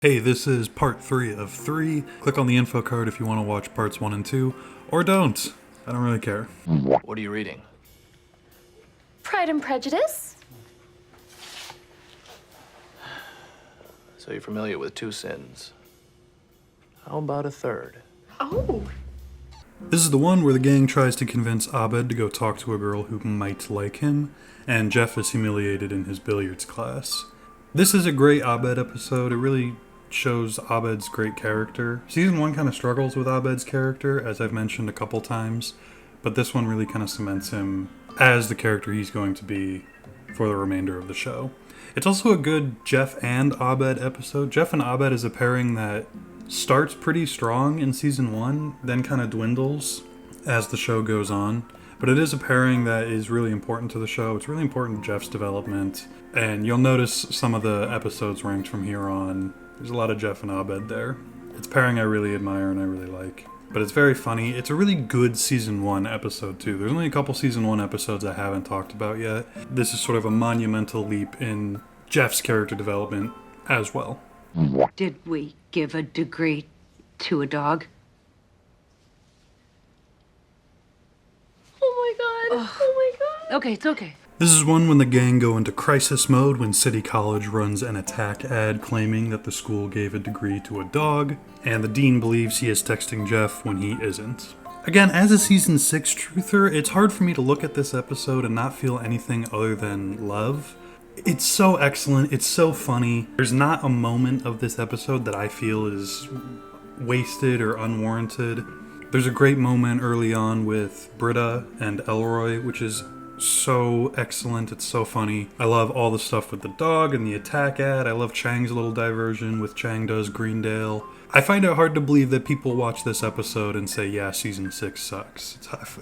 Hey, this is part 3 of 3. Click on the info card if you want to watch parts 1 and 2, or don't. I don't really care. What are you reading? Pride and Prejudice? So you're familiar with two sins. How about a third? Oh. This is the one where the gang tries to convince Abed to go talk to a girl who might like him, and Jeff is humiliated in his billiards class. This is a great Abed episode. It really shows Abed's great character. Season 1 kind of struggles with Abed's character, as I've mentioned a couple times, but this one really kind of cements him as the character he's going to be for the remainder of the show. It's also a good Jeff and Abed episode. Jeff and Abed is a pairing that starts pretty strong in Season 1, then kind of dwindles as the show goes on. But it is a pairing that is really important to the show. It's really important to Jeff's development. And you'll notice some of the episodes ranked from here on. There's a lot of Jeff and Abed there. It's a pairing I really admire and I really like. But it's very funny. It's a really good Season 1 episode, too. There's only a couple Season 1 episodes I haven't talked about yet. This is sort of a monumental leap in Jeff's character development as well. Did we give a degree to a dog? Oh my god. Oh my god. Okay, it's okay. This is one when the gang go into crisis mode when City College runs an attack ad claiming that the school gave a degree to a dog, and the dean believes he is texting Jeff when he isn't. Again, as a Season 6 truther, it's hard for me to look at this episode and not feel anything other than love. It's so excellent, it's so funny. There's not a moment of this episode that I feel is wasted or unwarranted. There's a great moment early on with Britta and Elroy, which is so excellent, it's so funny. I love all the stuff with the dog and the attack ad. I love Chang's little diversion with Chang Does Greendale. I find it hard to believe that people watch this episode and say, yeah, Season 6 sucks.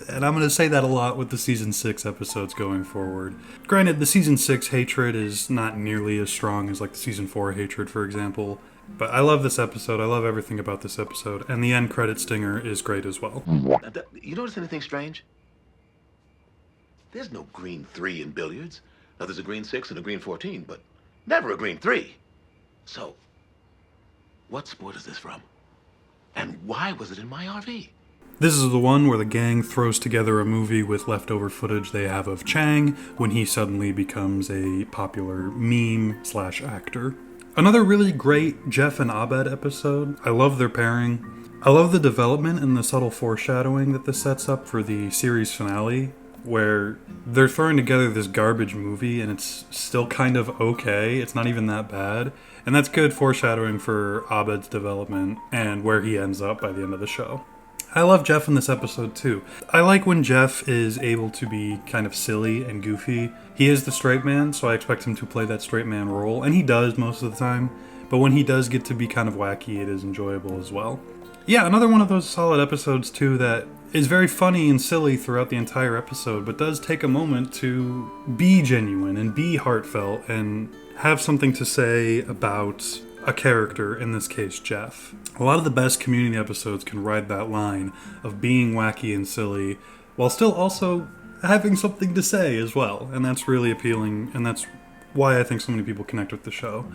And I'm going to say that a lot with the Season 6 episodes going forward. Granted, the Season 6 hatred is not nearly as strong as like the Season 4 hatred, for example. But I love this episode. I love everything about this episode. And the end credit stinger is great as well. You notice anything strange? There's no green 3 in billiards. Now, there's a green 6 and a green 14, but never a green 3. So, what sport is this from? And why was it in my RV? This is the one where the gang throws together a movie with leftover footage they have of Chang when he suddenly becomes a popular meme/actor. Another really great Jeff and Abed episode. I love their pairing. I love the development and the subtle foreshadowing that this sets up for the series finale, where they're throwing together this garbage movie and it's still kind of okay. It's not even that bad. And that's good foreshadowing for Abed's development and where he ends up by the end of the show. I love Jeff in this episode too. I like when Jeff is able to be kind of silly and goofy. He is the straight man, so I expect him to play that straight man role, and he does most of the time. But when he does get to be kind of wacky, it is enjoyable as well. Yeah, another one of those solid episodes too that is very funny and silly throughout the entire episode, but does take a moment to be genuine and be heartfelt and have something to say about a character, in this case Jeff. A lot of the best Community episodes can ride that line of being wacky and silly while still also having something to say as well, and that's really appealing, and that's why I think so many people connect with the show.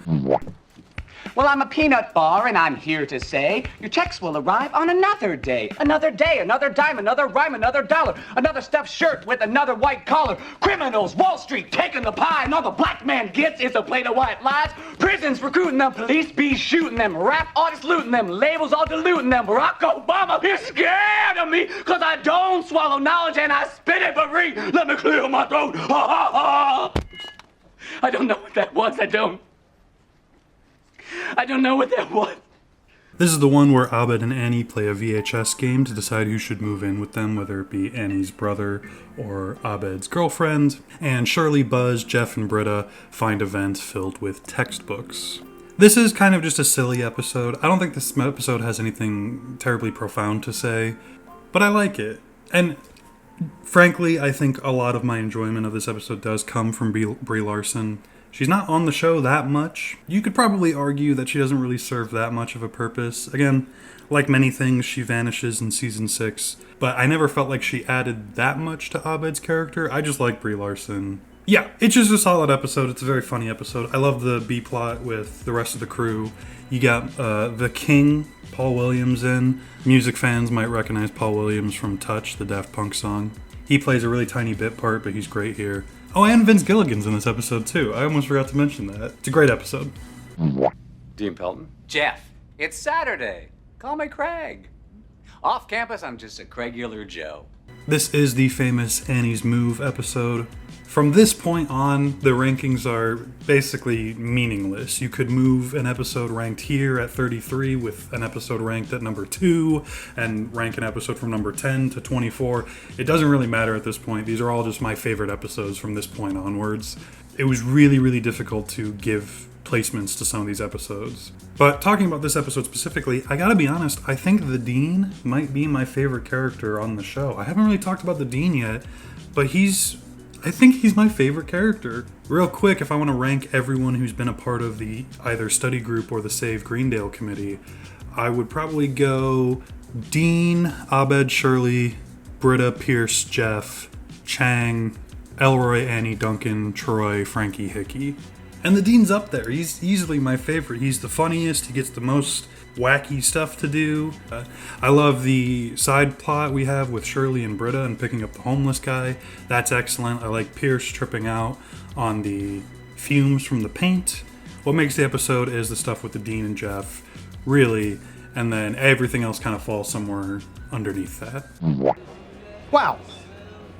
Well, I'm a peanut bar, and I'm here to say your checks will arrive on another day. Another day, another dime, another rhyme, another dollar. Another stuffed shirt with another white collar. Criminals, Wall Street taking the pie, and all the black man gets is a plate of white lies. Prisons recruiting them, police be shooting them, rap artists looting them, labels all diluting them. Barack Obama is scared of me, cause I don't swallow knowledge and I spit it for free. Let me clear my throat. Ha ha ha. I don't know what that was, I don't know what that was. This is the one where Abed and Annie play a VHS game to decide who should move in with them, whether it be Annie's brother or Abed's girlfriend. And Shirley, Buzz, Jeff, and Britta find events filled with textbooks. This is kind of just a silly episode. I don't think this episode has anything terribly profound to say, but I like it. And frankly, I think a lot of my enjoyment of this episode does come from Brie Larson. She's not on the show that much. You could probably argue that she doesn't really serve that much of a purpose. Again, like many things, she vanishes in Season 6, but I never felt like she added that much to Abed's character. I just like Brie Larson Yeah, it's just a solid episode. It's a very funny episode. I love the B plot with the rest of the crew. You got the King, Paul Williams in. Music fans might recognize Paul Williams from Touch, the Daft Punk song. He plays a really tiny bit part, but he's great here. Oh, and Vince Gilligan's in this episode too. I almost forgot to mention that. It's a great episode. Dean Pelton? Jeff, it's Saturday. Call me Craig. Off campus, I'm just a Craigular Joe. This is the famous Annie's Move episode. From this point on, the rankings are basically meaningless. You could move an episode ranked here at 33 with an episode ranked at number 2 and rank an episode from number 10 to 24. It doesn't really matter at this point. These are all just my favorite episodes from this point onwards. It was really, really difficult to give placements to some of these episodes. But talking about this episode specifically, I gotta be honest, I think the Dean might be my favorite character on the show. I haven't really talked about the Dean yet, but I think he's my favorite character. Real quick, if I want to rank everyone who's been a part of the either study group or the Save Greendale committee, I would probably go Dean, Abed, Shirley, Britta, Pierce, Jeff, Chang, Elroy, Annie, Duncan, Troy, Frankie, Hickey. And the Dean's up there. He's easily my favorite. He's the funniest. He gets the most wacky stuff to do. I love the side plot we have with Shirley and Britta and picking up the homeless guy. That's excellent. I like Pierce tripping out on the fumes from the paint. What makes the episode is the stuff with the Dean and Jeff, really, and then everything else kind of falls somewhere underneath that. Wow.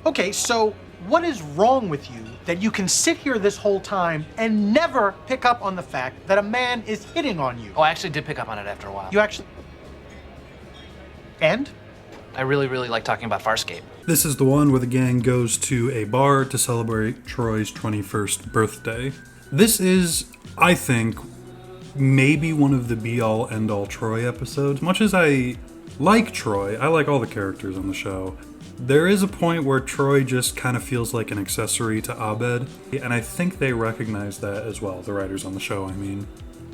Okay, so what is wrong with you that you can sit here this whole time and never pick up on the fact that a man is hitting on you? Oh, I actually did pick up on it after a while. You actually... And? I really, really like talking about Farscape. This is the one where the gang goes to a bar to celebrate Troy's 21st birthday. This is, I think, maybe one of the be-all, end-all Troy episodes. Much as I like Troy, I like all the characters on the show. There is a point where Troy just kind of feels like an accessory to Abed, and I think they recognize that as well, the writers on the show, I mean.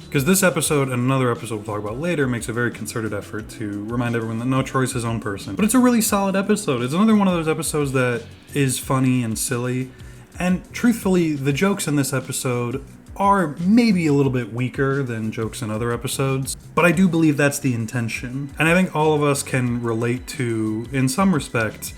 Because this episode and another episode we'll talk about later makes a very concerted effort to remind everyone that no, Troy's his own person. But it's a really solid episode. It's another one of those episodes that is funny and silly, and truthfully, the jokes in this episode are maybe a little bit weaker than jokes in other episodes, but I do believe that's the intention. And I think all of us can relate to, in some respect,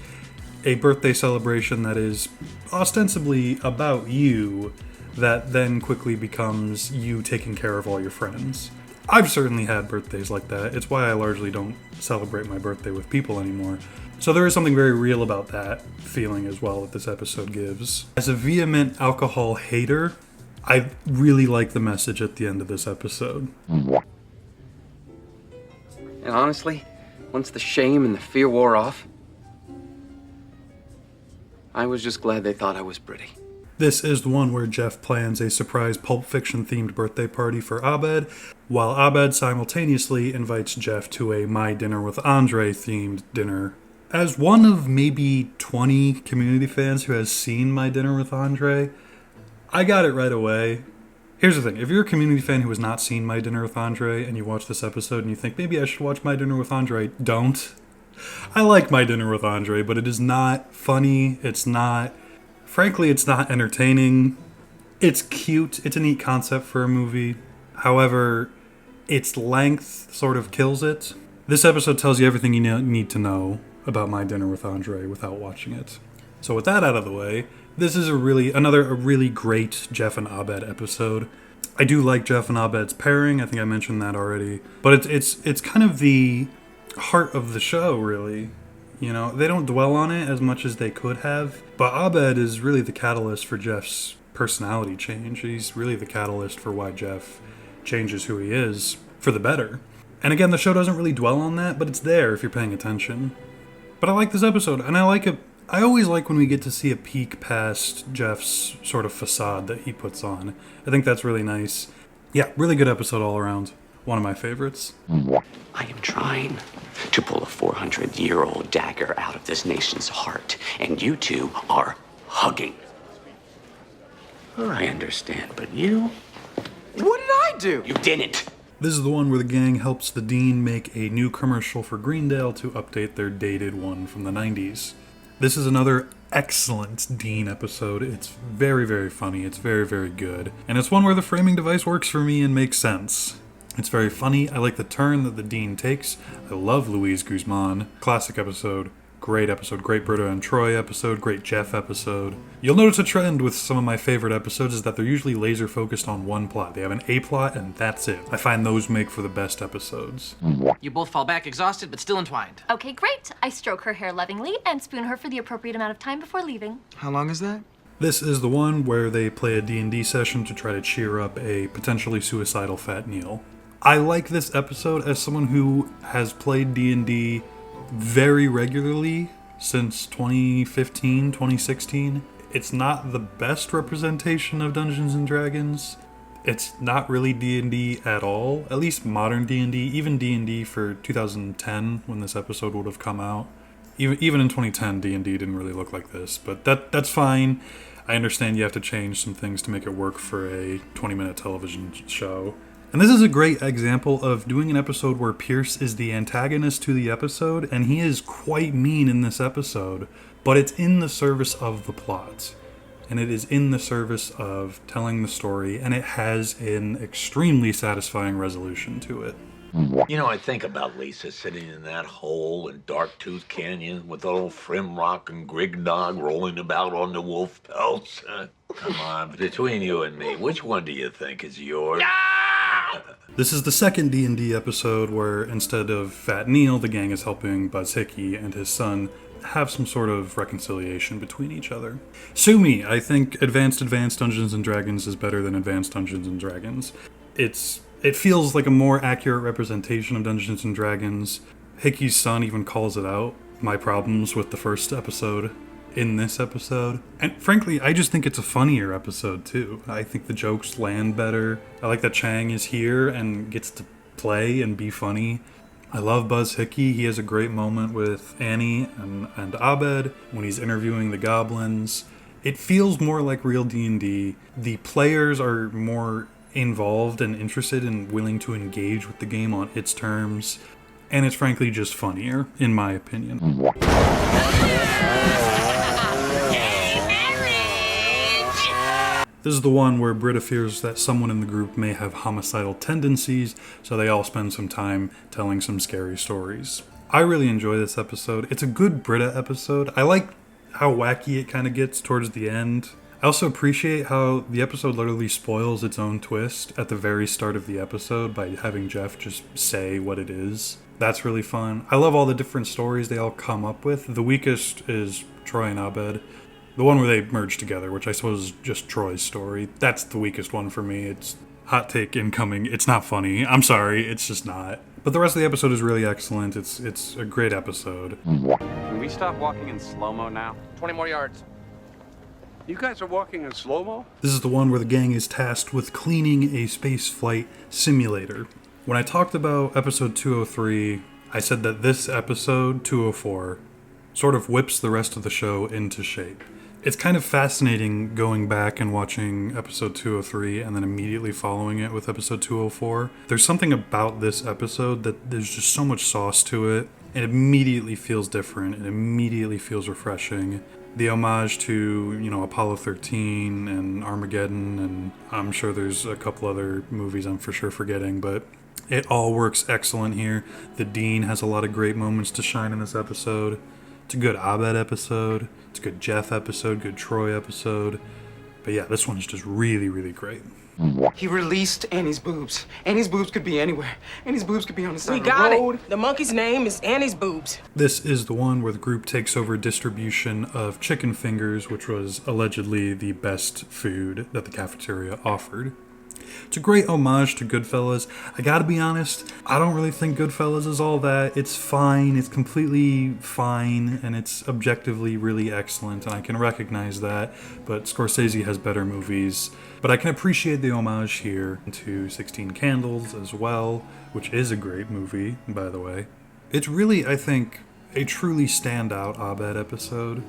a birthday celebration that is ostensibly about you, that then quickly becomes you taking care of all your friends. I've certainly had birthdays like that. It's why I largely don't celebrate my birthday with people anymore. So there is something very real about that feeling as well that this episode gives. As a vehement alcohol hater, I really like the message at the end of this episode. And honestly, once the shame and the fear wore off, I was just glad they thought I was pretty. This is the one where Jeff plans a surprise Pulp Fiction themed birthday party for Abed, while Abed simultaneously invites Jeff to a My Dinner with Andre themed dinner. As one of maybe 20 community fans who has seen My Dinner with Andre, I got it right away. Here's the thing, if you're a community fan who has not seen My Dinner with Andre and you watch this episode and you think, maybe I should watch My Dinner with Andre, don't. I like My Dinner with Andre, but it is not funny, frankly, it's not entertaining. It's cute, it's a neat concept for a movie. However, its length sort of kills it. This episode tells you everything you need to know about My Dinner with Andre without watching it. So with that out of the way, this is another really great Jeff and Abed episode. I do like Jeff and Abed's pairing. I think I mentioned that already. But it's kind of the heart of the show, really. You know, they don't dwell on it as much as they could have. But Abed is really the catalyst for Jeff's personality change. He's really the catalyst for why Jeff changes who he is for the better. And again, the show doesn't really dwell on that, but it's there if you're paying attention. But I like this episode, and I like it. I always like when we get to see a peek past Jeff's sort of facade that he puts on. I think that's really nice. Yeah, really good episode all around. One of my favorites. I am trying to pull a 400-year-old dagger out of this nation's heart, and you two are hugging. I understand, but you? What did I do? You didn't. This is the one where the gang helps the Dean make a new commercial for Greendale to update their dated one from the 90s. This is another excellent Dean episode. It's very, very funny. It's very, very good. And it's one where the framing device works for me and makes sense. It's very funny. I like the turn that the Dean takes. I love Luis Guzman. Classic episode. Great Britta and Troy episode, great Jeff episode. You'll notice a trend with some of my favorite episodes is that they're usually laser focused on one plot. They have an A plot and that's it. I find those make for the best episodes. You both fall back exhausted but still entwined. Okay, great. I stroke her hair lovingly and spoon her for the appropriate amount of time before leaving. How long is that? This is the one where they play a D&D session to try to cheer up a potentially suicidal Fat Neil. I like this episode as someone who has played D&D very regularly since 2015, 2016. It's not the best representation of Dungeons & Dragons. It's not really D&D at all, at least modern D&D, even D&D for 2010 when this episode would have come out. Even in 2010, D&D didn't really look like this, but that's fine. I understand you have to change some things to make it work for a 20-minute television show. And this is a great example of doing an episode where Pierce is the antagonist to the episode, and he is quite mean in this episode, but it's in the service of the plot. And it is in the service of telling the story, and it has an extremely satisfying resolution to it. You know, I think about Lisa sitting in that hole in Darktooth Canyon with old Frimrock and Grignog rolling about on the wolf pelts. Come on, between you and me, which one do you think is yours? This is the second D&D episode where instead of Fat Neil, the gang is helping Buzz Hickey and his son have some sort of reconciliation between each other. Sue me, I think Advanced Dungeons & Dragons is better than Advanced Dungeons & Dragons. It feels like a more accurate representation of Dungeons & Dragons. Hickey's son even calls it out, my problems with the first episode in this episode. And frankly, I just think it's a funnier episode too. I think the jokes land better. I like that Chang is here and gets to play and be funny. I love Buzz Hickey. He has a great moment with Annie and Abed when he's interviewing the goblins. It feels more like real D&D. The players are more involved and interested and willing to engage with the game on its terms. And it's frankly just funnier, in my opinion. This is the one where Britta fears that someone in the group may have homicidal tendencies, so they all spend some time telling some scary stories. I really enjoy this episode. It's a good Britta episode. I like how wacky it kind of gets towards the end. I also appreciate how the episode literally spoils its own twist at the very start of the episode by having Jeff just say what it is. That's really fun. I love all the different stories they all come up with. The weakest is Troy and Abed. The one where they merge together, which I suppose is just Troy's story. That's the weakest one for me. It's hot take incoming. It's not funny. I'm sorry. It's just not. But the rest of the episode is really excellent. It's a great episode. Can we stop walking in slow-mo now? 20 more yards. You guys are walking in slow-mo? This is the one where the gang is tasked with cleaning a space flight simulator. When I talked about episode 203, I said that this episode, 204, sort of whips the rest of the show into shape. It's kind of fascinating going back and watching episode 203 and then immediately following it with episode 204. There's something about this episode that there's just so much sauce to it. It immediately feels different. It immediately feels refreshing. The homage to, Apollo 13 and Armageddon, and I'm sure there's a couple other movies I'm for sure forgetting, but it all works excellent here. The Dean has a lot of great moments to shine in this episode. It's a good Abed episode. It's a good Jeff episode, good Troy episode. But yeah, this one's just really, really great. He released Annie's boobs. Annie's boobs could be anywhere. Annie's boobs could be on the side of the road. We got it. The monkey's name is Annie's boobs. This is the one where the group takes over distribution of chicken fingers, which was allegedly the best food that the cafeteria offered. It's a great homage to Goodfellas. I gotta be honest, I don't really think Goodfellas is all that. It's fine, it's completely fine, and it's objectively really excellent, and I can recognize that, but Scorsese has better movies. But I can appreciate the homage here to 16 Candles as well, which is a great movie, by the way. It's really, I think, a truly standout Abed episode.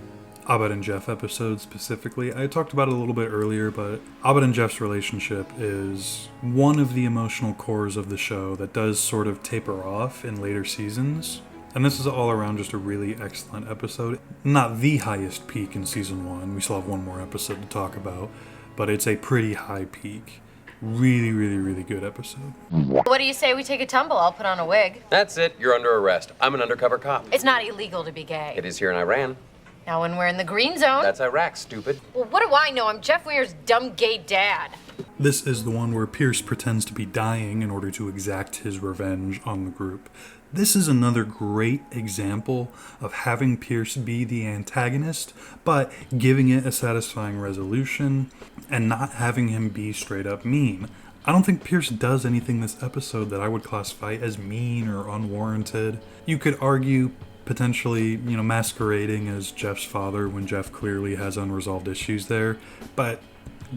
Abed and Jeff episode specifically. I talked about it a little bit earlier, but Abed and Jeff's relationship is one of the emotional cores of the show that does sort of taper off in later seasons. And this is all around just a really excellent episode. Not the highest peak in season 1. We still have one more episode to talk about, but it's a pretty high peak. Really, really, really good episode. What do you say we take a tumble? I'll put on a wig. That's it. You're under arrest. I'm an undercover cop. It's not illegal to be gay. It is here in Iran. Now when we're in the green zone... That's Iraq, stupid. Well, what do I know? I'm Jeff Weir's dumb gay dad. This is the one where Pierce pretends to be dying in order to exact his revenge on the group. This is another great example of having Pierce be the antagonist, but giving it a satisfying resolution and not having him be straight up mean. I don't think Pierce does anything this episode that I would classify as mean or unwarranted. You could argue potentially, masquerading as Jeff's father when Jeff clearly has unresolved issues there, but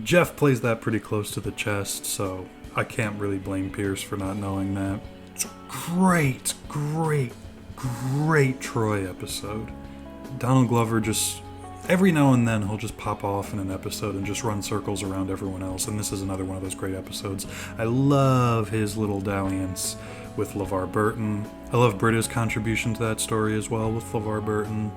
Jeff plays that pretty close to the chest, so I can't really blame Pierce for not knowing that. It's a great, great, great Troy episode. Donald Glover just, every now and then he'll just pop off in an episode and just run circles around everyone else, and this is another one of those great episodes. I love his little dalliance with LeVar Burton. I love Britta's contribution to that story as well with LeVar Burton.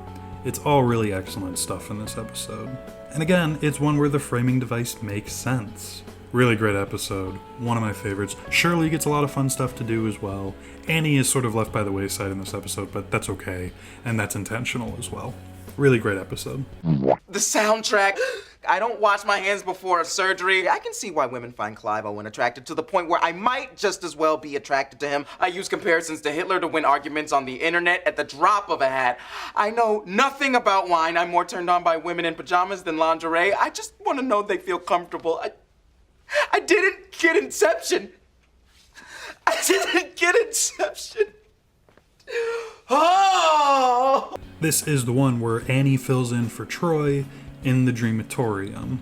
It's all really excellent stuff in this episode. And again, it's one where the framing device makes sense. Really great episode. One of my favorites. Shirley gets a lot of fun stuff to do as well. Annie is sort of left by the wayside in this episode, but that's okay. And that's intentional as well. Really great episode. The soundtrack. I don't wash my hands before surgery. I can see why women find Clive Owen attractive to the point where I might just as well be attracted to him. I use comparisons to Hitler to win arguments on the internet at the drop of a hat. I know nothing about wine. I'm more turned on by women in pajamas than lingerie. I just want to know they feel comfortable. I didn't get Inception. I didn't get Inception. Oh! This is the one where Annie fills in for Troy in the Dreamatorium.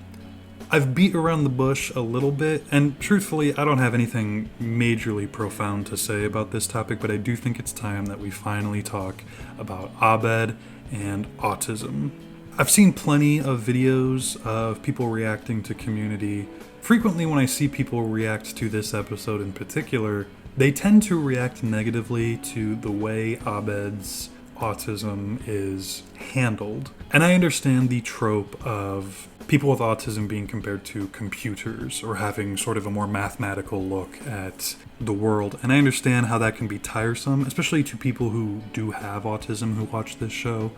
I've beat around the bush a little bit, and truthfully, I don't have anything majorly profound to say about this topic, but I do think it's time that we finally talk about Abed and autism. I've seen plenty of videos of people reacting to Community. Frequently when I see people react to this episode in particular, they tend to react negatively to the way Abed's autism is handled. And I understand the trope of people with autism being compared to computers or having sort of a more mathematical look at the world. And I understand how that can be tiresome, especially to people who do have autism who watch this show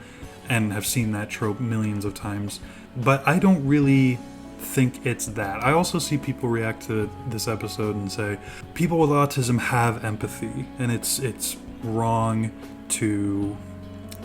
and have seen that trope millions of times. But I don't really think it's that. I also see people react to this episode and say people with autism have empathy, and it's wrong to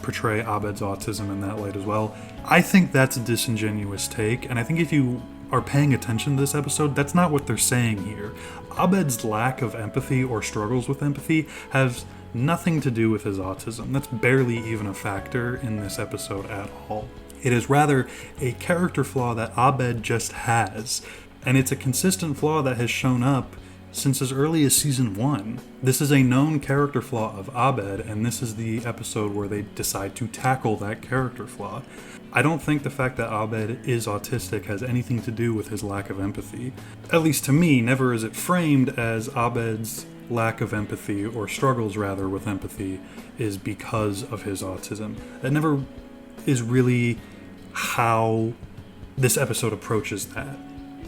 portray Abed's autism in that light as well. I think that's a disingenuous take, and I think if you are paying attention to this episode, that's not what they're saying here. Abed's lack of empathy or struggles with empathy has nothing to do with his autism. That's barely even a factor in this episode at all. It is rather a character flaw that Abed just has, and it's a consistent flaw that has shown up since as early as season 1. This is a known character flaw of Abed, and this is the episode where they decide to tackle that character flaw. I don't think the fact that Abed is autistic has anything to do with his lack of empathy. At least to me, never is it framed as Abed's lack of empathy, or struggles rather with empathy, is because of his autism. That never is really how this episode approaches that.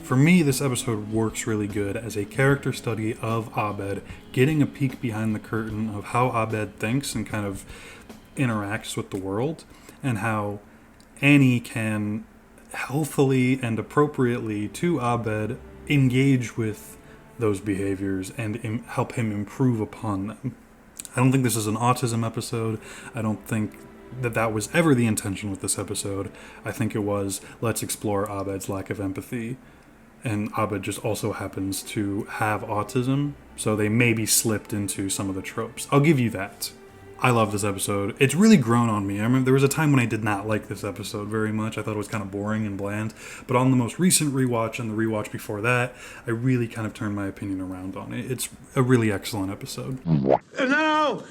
For me, this episode works really good as a character study of Abed, getting a peek behind the curtain of how Abed thinks and kind of interacts with the world, and how Annie can healthily and appropriately to Abed engage with those behaviors and help him improve upon them. I don't think this is an autism episode. I don't think that was ever the intention with this episode. I think it was, let's explore Abed's lack of empathy. And Abed just also happens to have autism, so they maybe slipped into some of the tropes. I'll give you that. I love this episode. It's really grown on me. I remember there was a time when I did not like this episode very much. I thought it was kind of boring and bland. But on the most recent rewatch and the rewatch before that, I really kind of turned my opinion around on it. It's a really excellent episode. And now,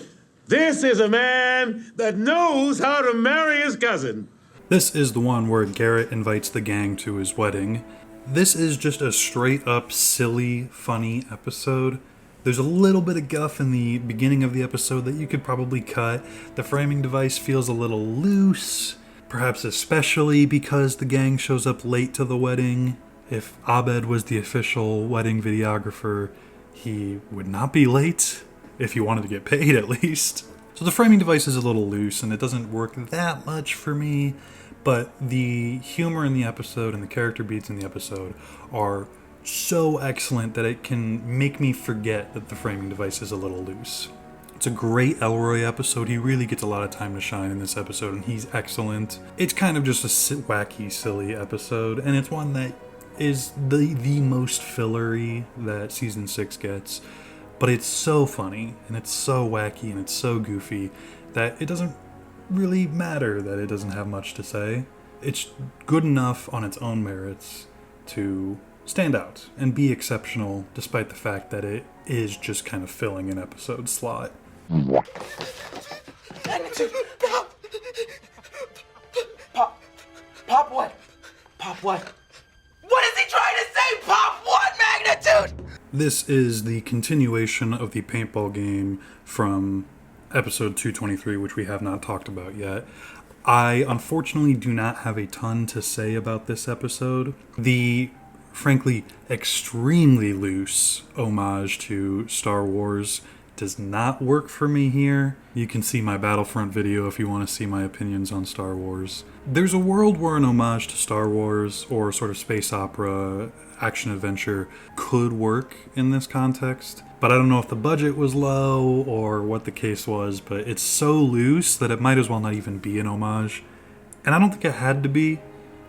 this is a man that knows how to marry his cousin. This is the one where Garrett invites the gang to his wedding. This is just a straight up silly, funny episode There's a little bit of guff in the beginning of the episode that you could probably cut. The framing device feels a little loose, perhaps especially because the gang shows up late to the wedding. If Abed was the official wedding videographer, he would not be late, if he wanted to get paid at least. So the framing device is a little loose and it doesn't work that much for me, but the humor in the episode and the character beats in the episode are so excellent that it can make me forget that the framing device is a little loose. It's a great Elroy episode. He really gets a lot of time to shine in this episode, and he's excellent. It's kind of just a wacky, silly episode, and it's one that is the most fillery that season 6 gets. But it's so funny, and it's so wacky, and it's so goofy that it doesn't really matter that it doesn't have much to say. It's good enough on its own merits to stand out and be exceptional, despite the fact that it is just kind of filling an episode slot. Magnitude, Pop what? Pop what? What is he trying to say? Pop what, Magnitude? This is the continuation of the paintball game from episode 223, which we have not talked about yet. I unfortunately do not have a ton to say about this episode. The frankly extremely loose homage to Star Wars does not work for me here. You can see my Battlefront video if you want to see my opinions on Star Wars. There's a world where an homage to Star Wars or sort of space opera, action adventure could work in this context, but I don't know if the budget was low or what the case was, but it's so loose that it might as well not even be an homage. And I don't think it had to be.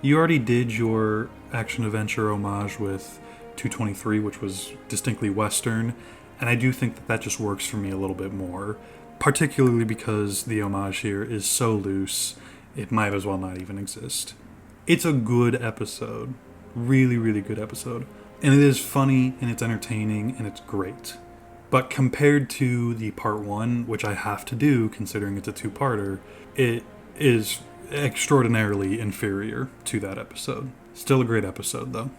You already did your action adventure homage with 223, which was distinctly Western, and I do think that that just works for me a little bit more, particularly because the homage here is so loose, it might as well not even exist. It's a good episode. Really, really good episode. And it is funny, and it's entertaining, and it's great. But compared to the part 1, which I have to do, considering it's a 2-parter, it is extraordinarily inferior to that episode. Still a great episode, though.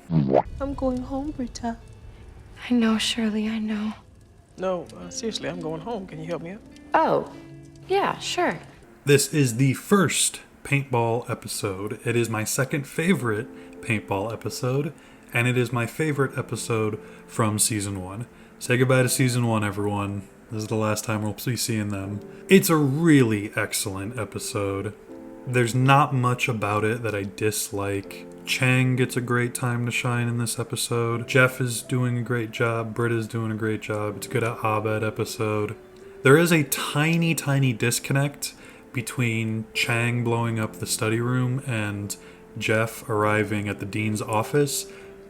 I'm going home, Britta. I know, Shirley, I know. No, seriously, I'm going home. Can you help me out? Oh, yeah, sure. This is the first paintball episode. It is my second favorite paintball episode, and it is my favorite episode from season 1. Say goodbye to season 1, everyone. This is the last time we'll be seeing them. It's a really excellent episode. There's not much about it that I dislike. Chang gets a great time to shine in this episode. Jeff is doing a great job. Britta's doing a great job. It's a good Abed episode. There is a tiny, tiny disconnect between Chang blowing up the study room and Jeff arriving at the dean's office.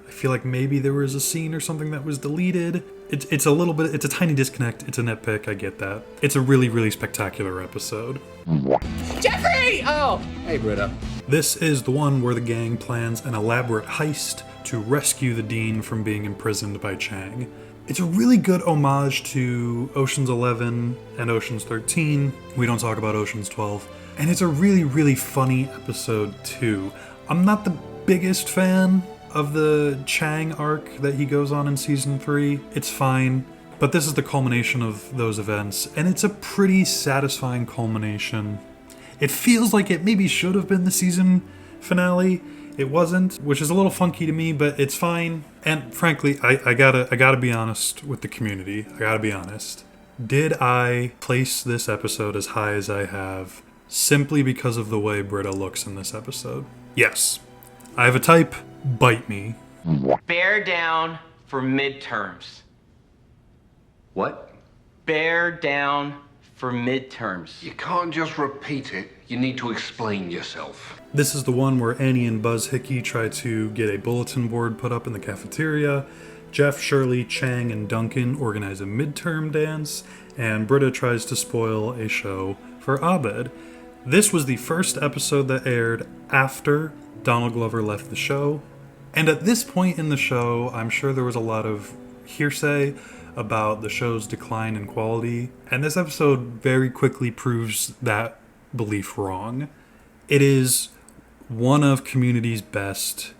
I feel like maybe there was a scene or something that was deleted. It's a little bit, it's a tiny disconnect. It's a nitpick, I get that. It's a really, really spectacular episode. Jeffrey! Oh! Hey, Britta. This is the one where the gang plans an elaborate heist to rescue the dean from being imprisoned by Chang. It's a really good homage to Ocean's 11 and Ocean's 13. We don't talk about Ocean's 12. And it's a really, really funny episode, too. I'm not the biggest fan of the Chang arc that he goes on in season 3. It's fine, but this is the culmination of those events, and it's a pretty satisfying culmination. It feels like it maybe should have been the season finale. It wasn't, which is a little funky to me, but it's fine. And frankly, I gotta be honest with the community. I gotta be honest. Did I place this episode as high as I have simply because of the way Britta looks in this episode? Yes. I have a type. Bite me. Bear down for midterms. What? Bear down for midterms. You can't just repeat it. You need to explain yourself. This is the one where Annie and Buzz Hickey try to get a bulletin board put up in the cafeteria. Jeff, Shirley, Chang, and Duncan organize a midterm dance, and Britta tries to spoil a show for Abed. This was the first episode that aired after Donald Glover left the show, and at this point in the show, I'm sure there was a lot of hearsay about the show's decline in quality, and this episode very quickly proves that belief wrong. It is one of Community's best,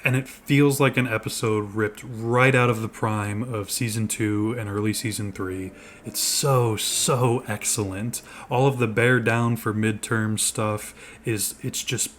and it feels like an episode ripped right out of the prime of Season 2 and early Season 3. It's so excellent. All of the bear down for midterm stuff it's just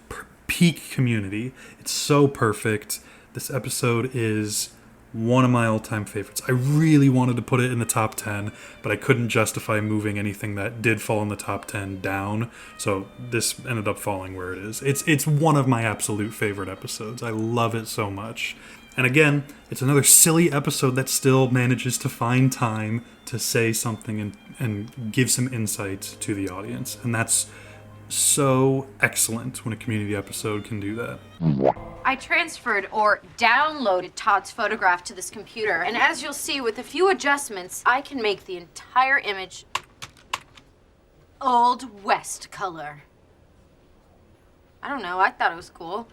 peak Community. It's so perfect. This episode is one of my all-time favorites. I really wanted to put it in the top 10, but I couldn't justify moving anything that did fall in the top 10 down, so this ended up falling where it is. It's one of my absolute favorite episodes. I love it so much. And again, it's another silly episode that still manages to find time to say something and give some insight to the audience. And that's so excellent when a Community episode can do that. I transferred or downloaded Todd's photograph to this computer, and as you'll see, with a few adjustments, I can make the entire image Old West color. I don't know, I thought it was cool.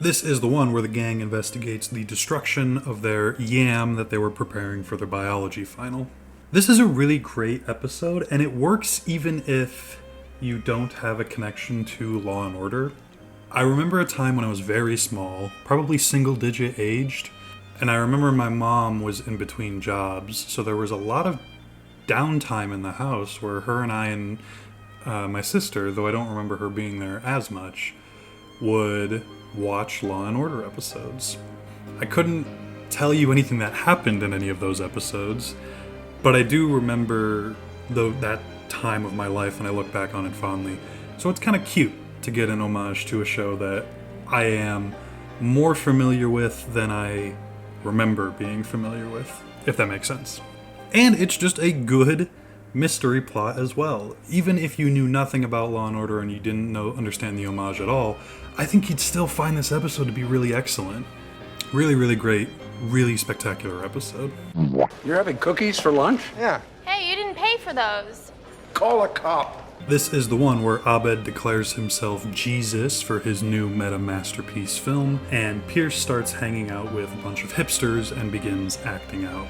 This is the one where the gang investigates the destruction of their yam that they were preparing for their biology final. This is a really great episode, and it works even if you don't have a connection to Law and Order. I remember a time when I was very small, probably single-digit aged, and I remember my mom was in between jobs, so there was a lot of downtime in the house where her and I and my sister, though I don't remember her being there as much, would watch Law and Order episodes. I couldn't tell you anything that happened in any of those episodes, but I do remember that time of my life and I look back on it fondly. So it's kind of cute to get an homage to a show that I am more familiar with than I remember being familiar with, if that makes sense. And it's just a good mystery plot as well. Even if you knew nothing about Law & Order and you didn't understand the homage at all, I think you'd still find this episode to be really excellent. Really, really great, really spectacular episode. You're having cookies for lunch? Yeah. Hey, you didn't pay for those. Call a cop. This is the one where Abed declares himself Jesus for his new meta masterpiece film, and Pierce starts hanging out with a bunch of hipsters and begins acting out.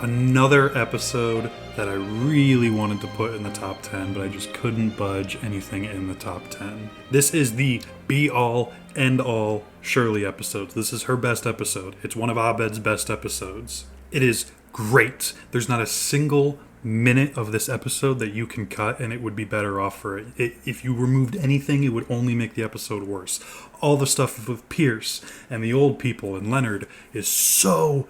Another episode that I really wanted to put in the top 10, but I just couldn't budge anything in the top 10. This is the be-all, end-all Shirley episode. This is her best episode. It's one of Abed's best episodes. It is great. There's not a single minute of this episode that you can cut and it would be better off for it. If you removed anything, it would only make the episode worse. All the stuff with Pierce and the old people and Leonard is so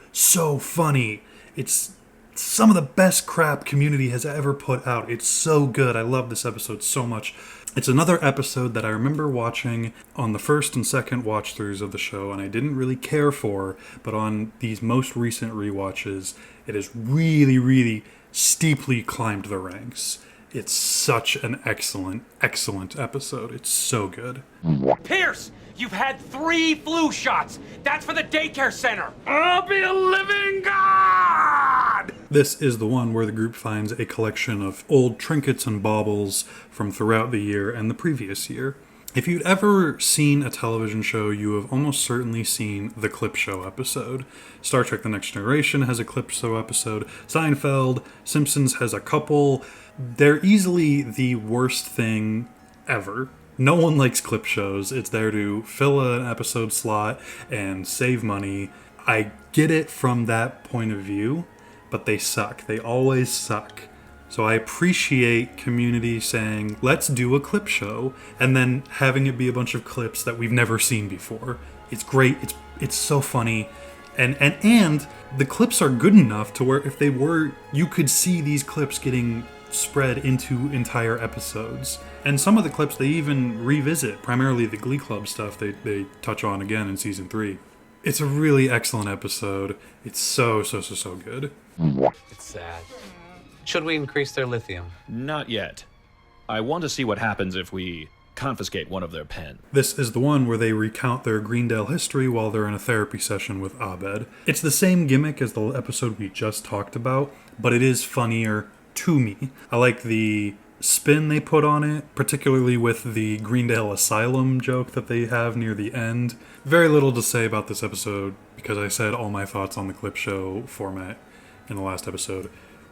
funny. It's some of the best crap Community has ever put out. It's so good. I love this episode so much. It's another episode that I remember watching on the first and second watch-throughs of the show, and I didn't really care for, but on these most recent rewatches, it has really, really steeply climbed the ranks. It's such an excellent episode. It's so good. Pierce, you've had 3 flu shots. That's for the daycare center. I'll be a living god! This is the one where the group finds a collection of old trinkets and baubles from throughout the year and the previous year. If you'd ever seen a television show, you have almost certainly seen the Clip Show episode. Star Trek The Next Generation has a Clip Show episode. Seinfeld, Simpsons has a couple. They're easily the worst thing ever. No one likes clip shows. It's there to fill an episode slot and save money. I get it from that point of view, but they suck. They always suck. So I appreciate Community saying, let's do a clip show, and then having it be a bunch of clips that we've never seen before. It's great. It's so funny. And the clips are good enough to where if they were, you could see these clips getting spread into entire episodes. And some of the clips they even revisit, primarily the Glee Club stuff they touch on again in season 3. It's a really excellent episode. It's so good. It's sad. Should we increase their lithium? Not yet. I want to see what happens if we confiscate one of their pens. This is the one where they recount their Greendale history while they're in a therapy session with Abed. It's the same gimmick as the episode we just talked about, but it is funnier to me. I like the spin they put on it, particularly with the Greendale Asylum joke that they have near the end. Very little to say about this episode because I said all my thoughts on the clip show format in the last episode.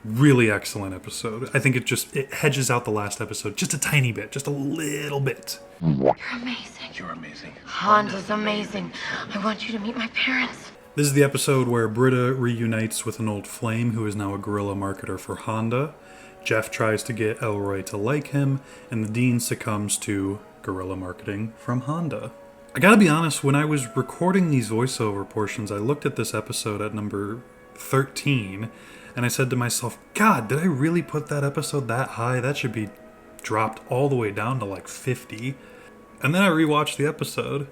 Really excellent episode. I think it hedges out the last episode just a tiny bit, just a little bit. You're amazing. You're amazing. Honda's amazing. I want you to meet my parents. This is the episode where Britta reunites with an old flame who is now a guerrilla marketer for Honda. Jeff tries to get Elroy to like him, and the Dean succumbs to guerrilla marketing from Honda. I gotta be honest, when I was recording these voiceover portions, I looked at this episode at number 13, and I said to myself, God, did I really put that episode that high? That should be dropped all the way down to like 50. And then I rewatched the episode.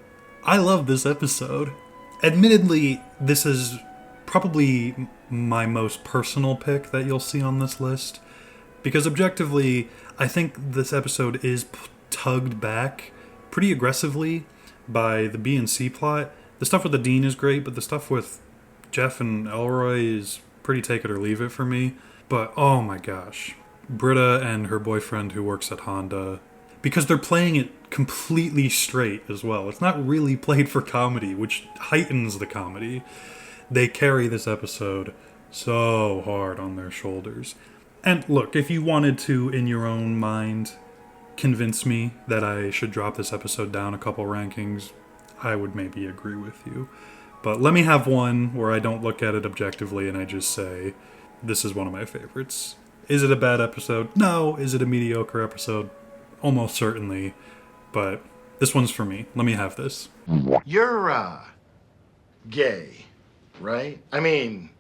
I love this episode. Admittedly, this is probably my most personal pick that you'll see on this list, because objectively, I think this episode is tugged back pretty aggressively by the B and C plot. The stuff with the Dean is great, but the stuff with Jeff and Elroy is pretty take it or leave it for me. But oh my gosh, Britta and her boyfriend who works at Honda, because they're playing it completely straight as well. It's not really played for comedy, which heightens the comedy. They carry this episode so hard on their shoulders. And look, if you wanted to, in your own mind, convince me that I should drop this episode down a couple rankings, I would maybe agree with you. But let me have one where I don't look at it objectively and I just say, this is one of my favorites. Is it a bad episode? No. Is it a mediocre episode? Almost certainly. But this one's for me. Let me have this. You're, gay, right? I mean,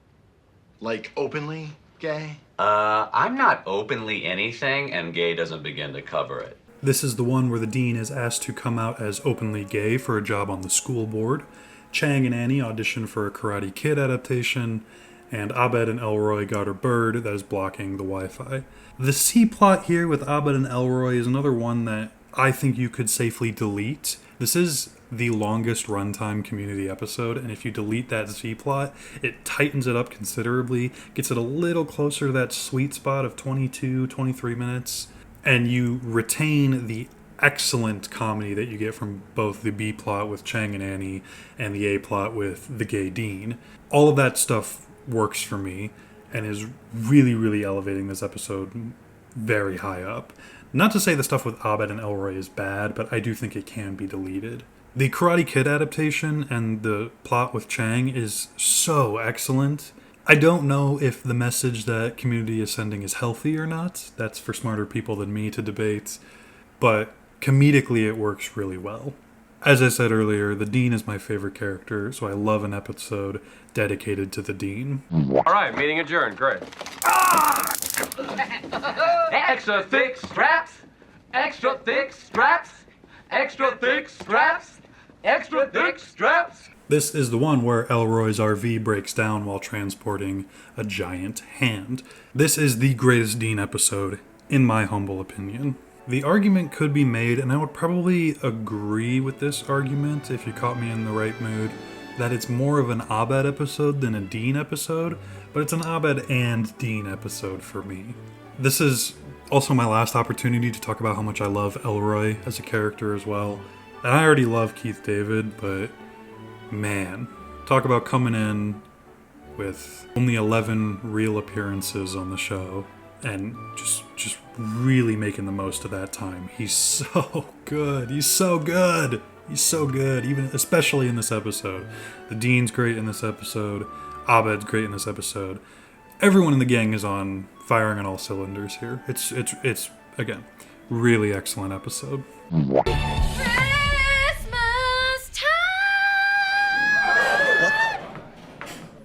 like, openly gay? I'm not openly anything, and gay doesn't begin to cover it. This is the one where the Dean is asked to come out as openly gay for a job on the school board. Chang and Annie audition for a Karate Kid adaptation, and Abed and Elroy got a bird that is blocking the Wi-Fi. The C plot here with Abed and Elroy is another one that I think you could safely delete. This is the longest runtime Community episode, and if you delete that C plot, it tightens it up considerably, gets it a little closer to that sweet spot of 22, 23 minutes, and you retain the excellent comedy that you get from both the B plot with Chang and Annie and the A plot with the gay Dean. All of that stuff works for me and is really, really elevating this episode very high up. Not to say the stuff with Abed and Elroy is bad, but I do think it can be deleted. The Karate Kid adaptation and the plot with Chang is so excellent. I don't know if the message that Community is sending is healthy or not. That's for smarter people than me to debate. But comedically, it works really well. As I said earlier, the Dean is my favorite character, so I love an episode dedicated to the Dean. All right, meeting adjourned. Great. Extra thick straps, extra thick straps, extra thick straps, extra thick straps. This is the one where Elroy's RV breaks down while transporting a giant hand. This is the greatest Dean episode, in my humble opinion. The argument could be made, and I would probably agree with this argument if you caught me in the right mood, that it's more of an Abed episode than a Dean episode, but it's an Abed and Dean episode for me. This is also my last opportunity to talk about how much I love Elroy as a character as well. And I already love Keith David, but man, talk about coming in with only 11 real appearances on the show and just really making the most of that time. He's so good. He's so good. He's so good, even especially in this episode. The Dean's great in this episode. Abed's great in this episode. Everyone in the gang is on firing on all cylinders here. It's again, really excellent episode.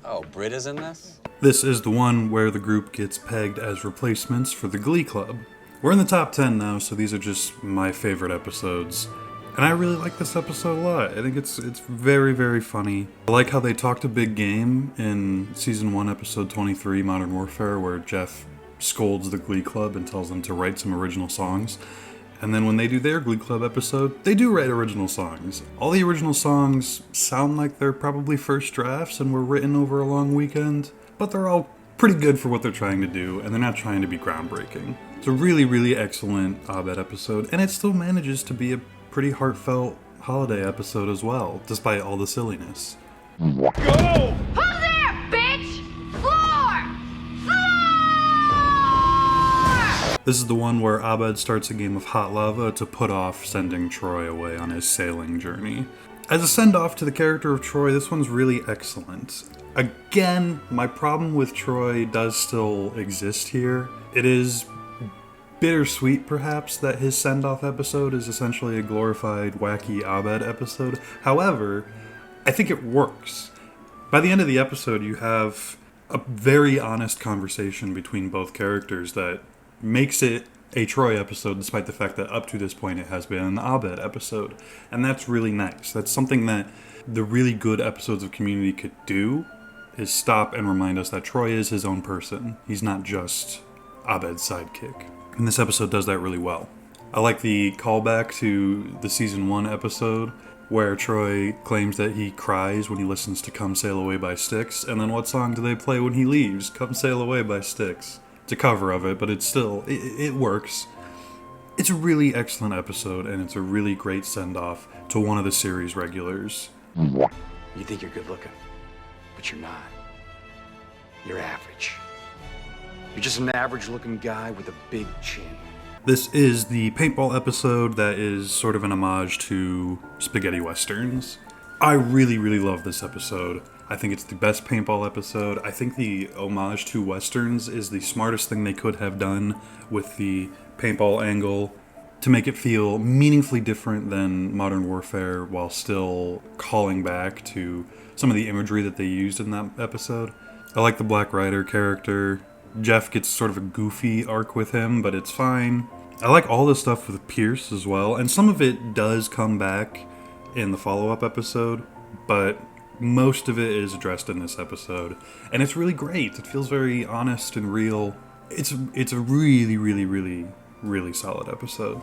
Oh, Britta's in this? This is the one where the group gets pegged as replacements for the Glee Club. We're in the top 10 now, so these are just my favorite episodes. And I really like this episode a lot. I think it's very, very funny. I like how they talked a big game in Season 1, Episode 23, Modern Warfare, where Jeff scolds the Glee Club and tells them to write some original songs. And then when they do their Glee Club episode, they do write original songs. All the original songs sound like they're probably first drafts and were written over a long weekend, but they're all pretty good for what they're trying to do, and they're not trying to be groundbreaking. It's a really, really excellent Abed episode, and it still manages to be a pretty heartfelt holiday episode as well, despite all the silliness. Go! Who's there, bitch? Floor! Floor! This is the one where Abed starts a game of hot lava to put off sending Troy away on his sailing journey. As a send-off to the character of Troy, this one's really excellent. Again, my problem with Troy does still exist here. It is bittersweet, perhaps, that his send-off episode is essentially a glorified, wacky Abed episode. However, I think it works. By the end of the episode, you have a very honest conversation between both characters that makes it a Troy episode, despite the fact that up to this point it has been an Abed episode. And that's really nice. That's something that the really good episodes of Community could do, is stop and remind us that Troy is his own person. He's not just Abed's sidekick. And this episode does that really well. I like the callback to the season 1 episode where Troy claims that he cries when he listens to Come Sail Away by Styx, and then what song do they play when he leaves? Come Sail Away by Styx. It's a cover of it, but it's still, it works. It's a really excellent episode, and it's a really great send-off to one of the series regulars. You think you're good looking, but you're not. You're average. You're just an average looking guy with a big chin. This is the paintball episode that is sort of an homage to spaghetti westerns. I really, really love this episode. I think it's the best paintball episode. I think the homage to westerns is the smartest thing they could have done with the paintball angle to make it feel meaningfully different than Modern Warfare while still calling back to some of the imagery that they used in that episode. I like the Black Rider character. Jeff gets sort of a goofy arc with him, but it's fine. I like all the stuff with Pierce as well, and some of it does come back in the follow-up episode, but most of it is addressed in this episode, and it's really great. It feels very honest and real. It's a really, really, really, really solid episode.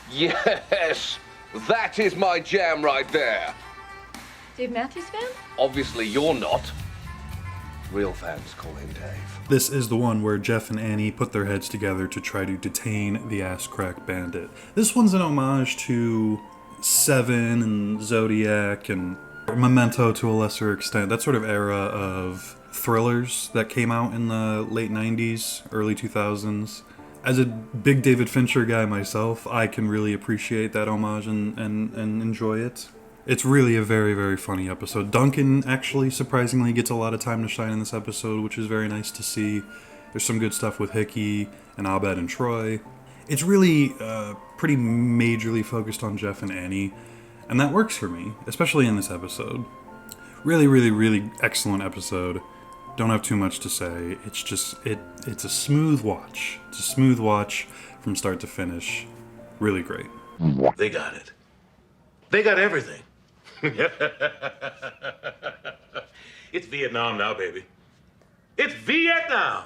Yes! That is my jam right there! Dave Matthews fan? Obviously you're not. Real fans call him Dave. This is the one where Jeff and Annie put their heads together to try to detain the Ass Crack Bandit. This one's an homage to Seven and Zodiac and Memento to a lesser extent. That sort of era of thrillers that came out in the late 90s, early 2000s. As a big David Fincher guy myself, I can really appreciate that homage and enjoy it. It's really a very, very funny episode. Duncan actually surprisingly gets a lot of time to shine in this episode, which is very nice to see. There's some good stuff with Hickey and Abed and Troy. It's really pretty majorly focused on Jeff and Annie, and that works for me, especially in this episode. Really, really, really excellent episode. Don't have too much to say. It's just, it's a smooth watch. It's a smooth watch from start to finish. Really great. They got it. They got everything. It's Vietnam now, baby. It's Vietnam!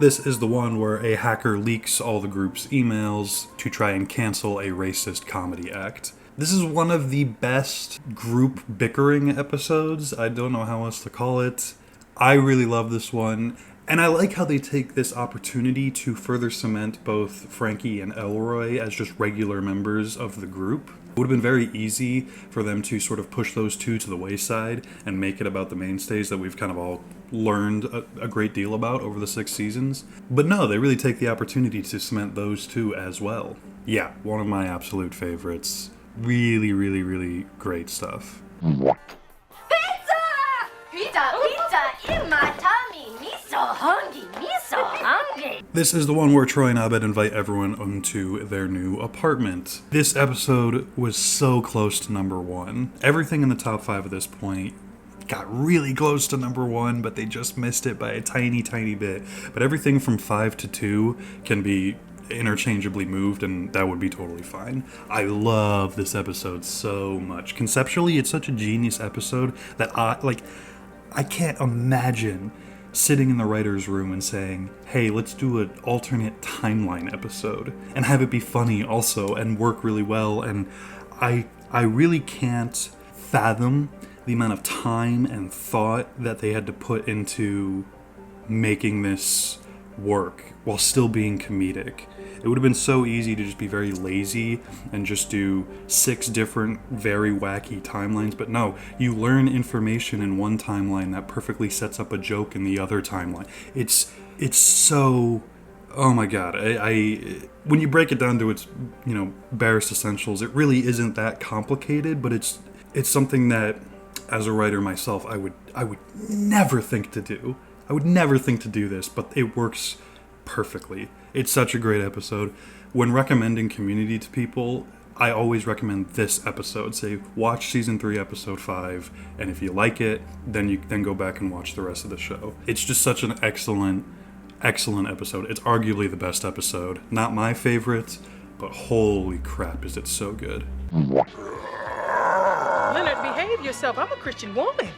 This is the one where a hacker leaks all the group's emails to try and cancel a racist comedy act. This is one of the best group bickering episodes. I don't know how else to call it. I really love this one. And I like how they take this opportunity to further cement both Frankie and Elroy as just regular members of the group. It would have been very easy for them to sort of push those two to the wayside and make it about the mainstays that we've kind of all learned a great deal about over the 6 seasons. But no, they really take the opportunity to cement those two as well. Yeah, one of my absolute favorites. Really, really, really great stuff. Pizza! Pizza, pizza in my tummy. Me so hungry, me so hungry. This is the one where Troy and Abed invite everyone onto their new apartment. This episode was so close to number 1. Everything in the top 5 at this point got really close to number 1, but they just missed it by a tiny, tiny bit. But everything from 5 to 2 can be interchangeably moved, and that would be totally fine. I love this episode so much. Conceptually, it's such a genius episode that I can't imagine sitting in the writer's room and saying, hey, let's do an alternate timeline episode and have it be funny also and work really well. And I really can't fathom the amount of time and thought that they had to put into making this work while still being comedic. It would have been so easy to just be very lazy and just do 6 different very wacky timelines, but no, you learn information in one timeline that perfectly sets up a joke in the other timeline. It's It's so... Oh my god. When you break it down to its, barest essentials, it really isn't that complicated, but it's something that, as a writer myself, I would never think to do. I would never think to do this, but it works perfectly. It's such a great episode. When recommending Community to people, I always recommend this episode. Say, watch season 3, episode 5, and if you like it, then go back and watch the rest of the show. It's just such an excellent episode. It's arguably the best episode. Not my favorite, but holy crap, is it so good. Leonard, behave yourself. I'm a Christian woman.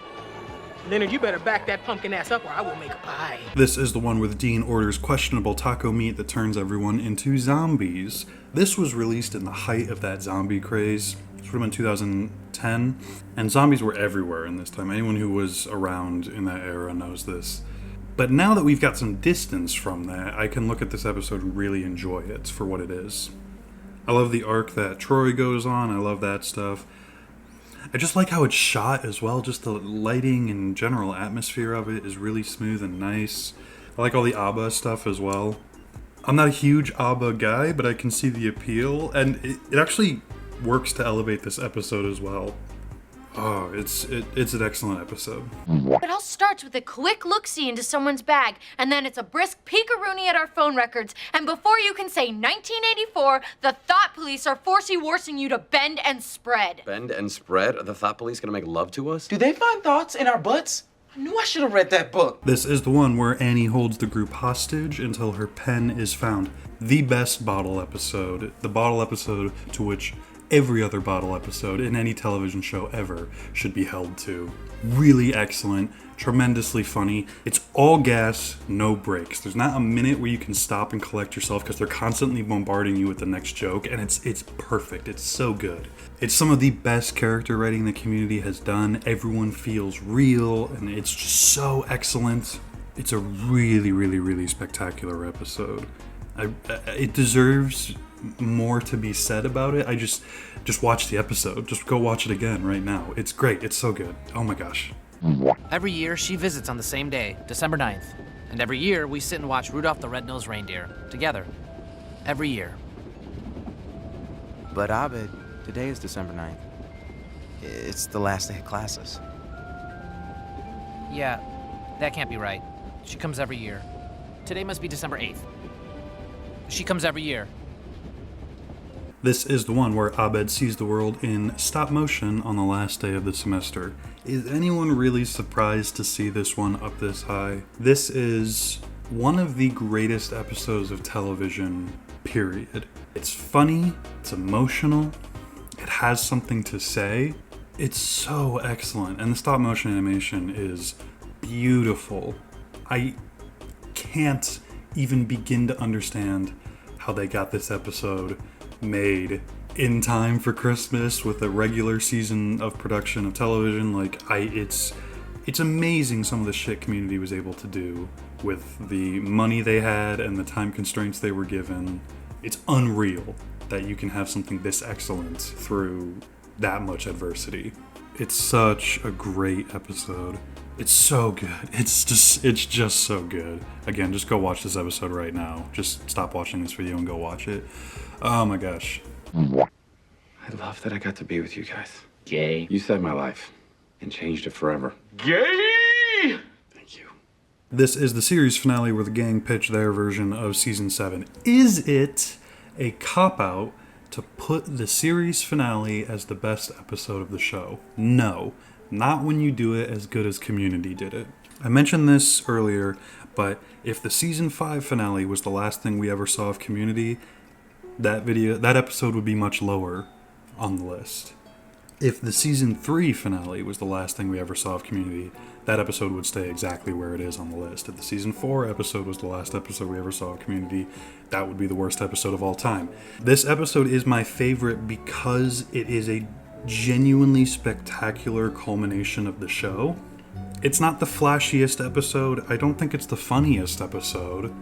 Leonard, you better back that pumpkin ass up or I will make a pie. This is the one where the Dean orders questionable taco meat that turns everyone into zombies. This was released in the height of that zombie craze. This would have been 2010, and zombies were everywhere in this time. Anyone who was around in that era knows this. But now that we've got some distance from that, I can look at this episode and really enjoy it for what it is. I love the arc that Troy goes on. I love that stuff. I just like how it's shot as well. Just the lighting and general atmosphere of it is really smooth and nice. I like all the ABBA stuff as well. I'm not a huge ABBA guy, but I can see the appeal, and it actually works to elevate this episode as well. Oh, it's an excellent episode. It all starts with a quick look-see into someone's bag, and then it's a brisk peek-a-rooney at our phone records. And before you can say 1984, the Thought Police are forcing you to bend and spread. Bend and spread? Are the Thought Police gonna make love to us? Do they find thoughts in our butts? I knew I should have read that book. This is the one where Annie holds the group hostage until her pen is found. The best bottle episode. The bottle episode to which every other bottle episode in any television show ever should be held to. Really excellent, tremendously funny. It's all gas, no breaks. There's not a minute where you can stop and collect yourself because they're constantly bombarding you with the next joke, and it's perfect. It's so good. It's some of the best character writing the Community has done. Everyone feels real, and it's just so excellent. It's a really, really, really spectacular episode. It deserves more to be said about it. I just watch the episode. Just go watch it again right now. It's great. It's so good. Oh my gosh. Every year, she visits on the same day, December 9th. And every year, we sit and watch Rudolph the Red-Nosed Reindeer, together. Every year. But Abed, today is December 9th. It's the last day of classes. Yeah, that can't be right. She comes every year. Today must be December 8th. She comes every year. This is the one where Abed sees the world in stop motion on the last day of the semester. Is anyone really surprised to see this one up this high? This is one of the greatest episodes of television, period. It's funny, it's emotional, it has something to say. It's so excellent, and the stop motion animation is beautiful. I can't even begin to understand how they got this episode made in time for Christmas with a regular season of production of television. It's amazing some of the shit Community was able to do with the money they had and the time constraints they were given. It's unreal that you can have something this excellent through that much adversity. It's such a great episode. It's so good. It's just so good. Again, just go watch this episode right now. Just stop watching this video and go watch it. Oh my gosh. I love that I got to be with you guys. Gay. You saved my life and changed it forever. Gay! This is the series finale where the gang pitch their version of season 7. Is it a cop-out to put the series finale as the best episode of the show? No. Not when you do it as good as Community did it. I mentioned this earlier, but if the season 5 finale was the last thing we ever saw of Community, that episode would be much lower on the list. If the season 3 finale was the last thing we ever saw of Community, that episode would stay exactly where it is on the list. If the season 4 episode was the last episode we ever saw of Community, that would be the worst episode of all time. This episode is my favorite because it is a genuinely spectacular culmination of the show. It's not the flashiest episode. I don't think it's the funniest episode.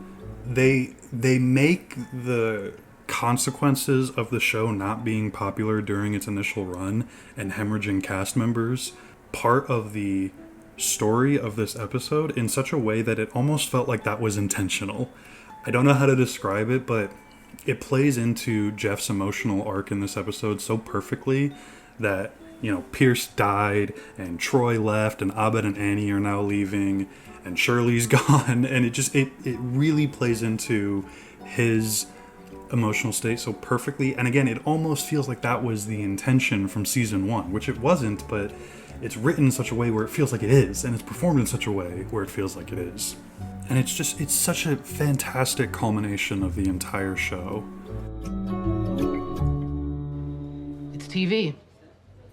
They make the consequences of the show not being popular during its initial run and hemorrhaging cast members part of the story of this episode in such a way that it almost felt like that was intentional. I don't know how to describe it, but it plays into Jeff's emotional arc in this episode so perfectly that, you know, Pierce died and Troy left and Abed and Annie are now leaving and Shirley's gone, and it really plays into his emotional state so perfectly. And again, it almost feels like that was the intention from season 1, which it wasn't, but it's written in such a way where it feels like it is, and it's performed in such a way where it feels like it is. And it's such a fantastic culmination of the entire show. It's TV.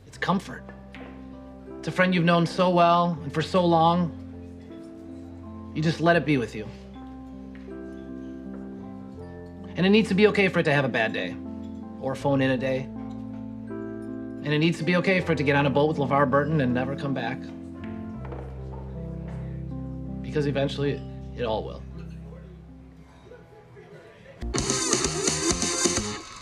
It's comfort. It's a friend you've known so well and for so long. You just let it be with you. And it needs to be okay for it to have a bad day, or phone in a day. And it needs to be okay for it to get on a boat with LeVar Burton and never come back. Because eventually, it all will.